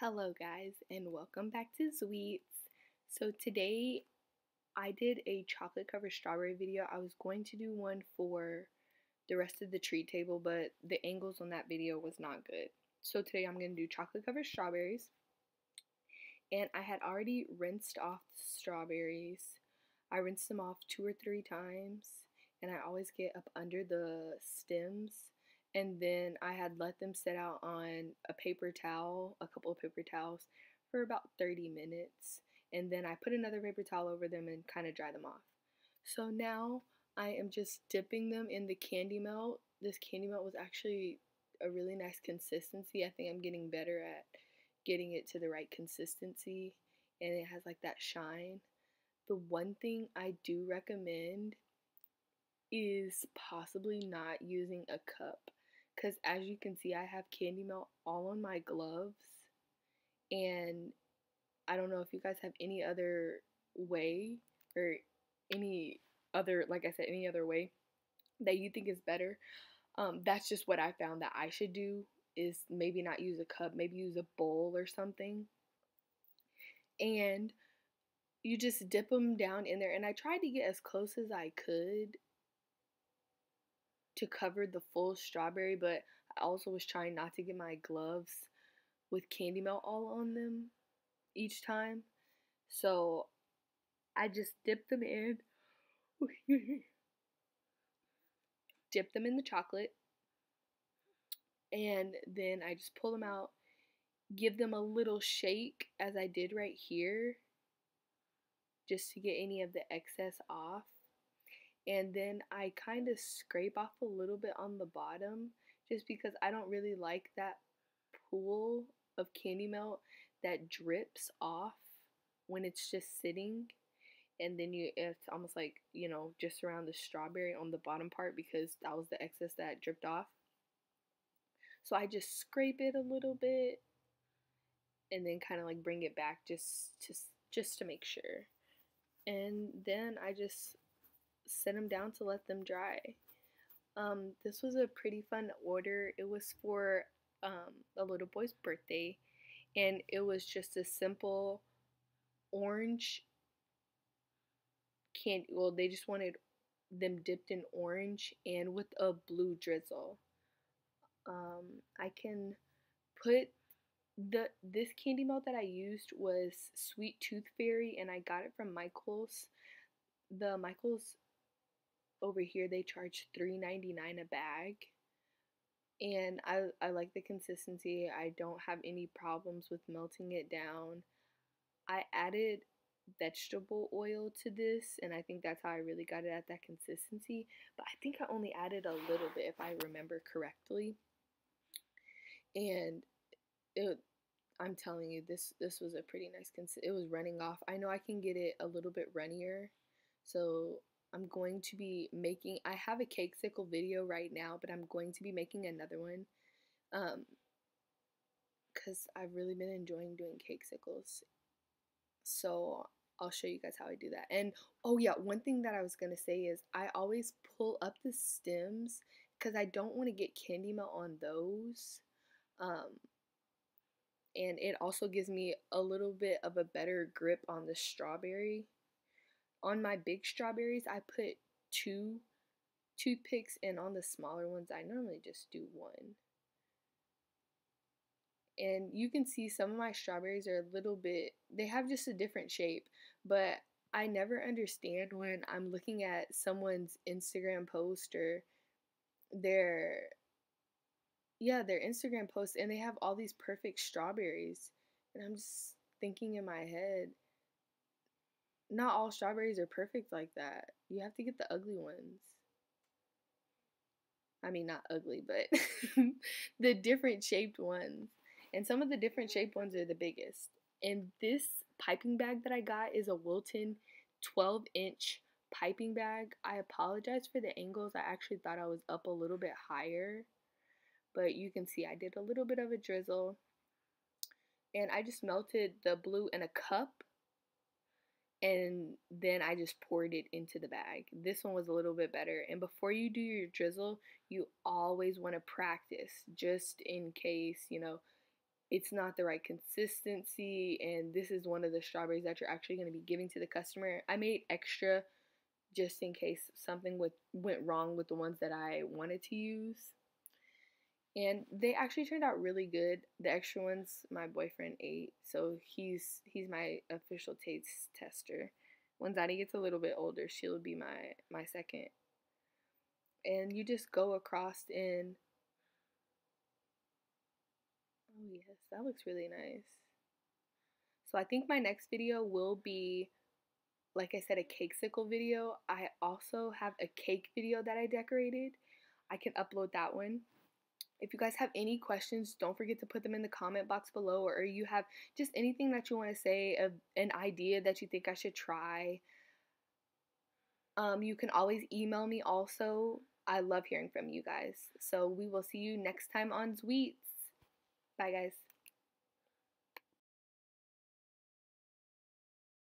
Hello guys and welcome back to Sweets. So today I did a chocolate covered strawberry video. I was going to do one for the rest of the treat table, but the angles on that video was not good. So today I'm going to do chocolate covered strawberries. And I had already rinsed off the strawberries. I rinsed them off 2 or 3 times, and I always get up under the stems. And then I had let them sit out on a paper towel, a couple of paper towels, for about 30 minutes. And then I put another paper towel over them and kind of dry them off. So now I am just dipping them in the candy melt. This candy melt was actually a really nice consistency. I think I'm getting better at getting it to the right consistency, and it has like that shine. The one thing I do recommend is possibly not using a cup, because as you can see I have candy melt all on my gloves, and I don't know if you guys have any other way or any other, like I said, any other way that you think is better. That's just what I found that I should do, is maybe not use a cup, maybe use a bowl or something. And you just dip them down in there. And I tried to get as close as I could to cover the full strawberry, but I also was trying not to get my gloves with candy melt all on them each time. So I just dip them in. Dip them in the chocolate, and then I just pull them out, give them a little shake as I did right here, just to get any of the excess off. And then I kind of scrape off a little bit on the bottom, just because I don't really like that pool of candy melt that drips off when it's just sitting. And then it's almost like, just around the strawberry on the bottom part, because that was the excess that dripped off. So I just scrape it a little bit and then kind of like bring it back just to make sure. And then I just set them down to let them dry. This was a pretty fun order. It was for a little boy's birthday, and it was just a simple orange candy. Well, they just wanted them dipped in orange and with a blue drizzle. I can put this candy melt that I used was Sweet Tooth Fairy, and I got it from Michael's. The Michael's over here, they charge $3.99 a bag, and I like the consistency. I don't have any problems with melting it down. I added vegetable oil to this, and I think that's how I really got it at that consistency, but I think I only added a little bit if I remember correctly. And I'm telling you, this was a pretty nice it was running off. I know I can get it a little bit runnier, so I'm going to be making, I have a cake sickle video right now, but I'm going to be making another one, because I've really been enjoying doing cake sickles. So I'll show you guys how I do that. And oh yeah, one thing that I was gonna say is I always pull up the stems, because I don't want to get candy melt on those. And it also gives me a little bit of a better grip on the strawberry. On my big strawberries, I put 2 toothpicks, and on the smaller ones, I normally just do 1. And you can see some of my strawberries are a little bit, they have just a different shape, but I never understand when I'm looking at someone's Instagram post or their Instagram post, and they have all these perfect strawberries, and I'm just thinking in my head, not all strawberries are perfect like that. You have to get the ugly ones. I mean, not ugly, but the different shaped ones. And some of the different shaped ones are the biggest. And this piping bag that I got is a Wilton 12-inch piping bag. I apologize for the angles. I actually thought I was up a little bit higher, but you can see I did a little bit of a drizzle, and I just melted the blue in a cup, and then I just poured it into the bag. This one was a little bit better. And before you do your drizzle, you always want to practice, just in case, it's not the right consistency, and this is one of the strawberries that you're actually going to be giving to the customer. I made extra just in case something went wrong with the ones that I wanted to use. And they actually turned out really good. The extra ones my boyfriend ate, so he's my official taste tester. When Zadie gets a little bit older, she'll be my second. And you just go across in. Oh yes, that looks really nice. So I think my next video will be, like I said, a cake sickle video. I also have a cake video that I decorated. I can upload that one. If you guys have any questions, don't forget to put them in the comment box below, or you have just anything that you want to say, of an idea that you think I should try. You can always email me also. I love hearing from you guys. So we will see you next time on Sweets. Bye guys.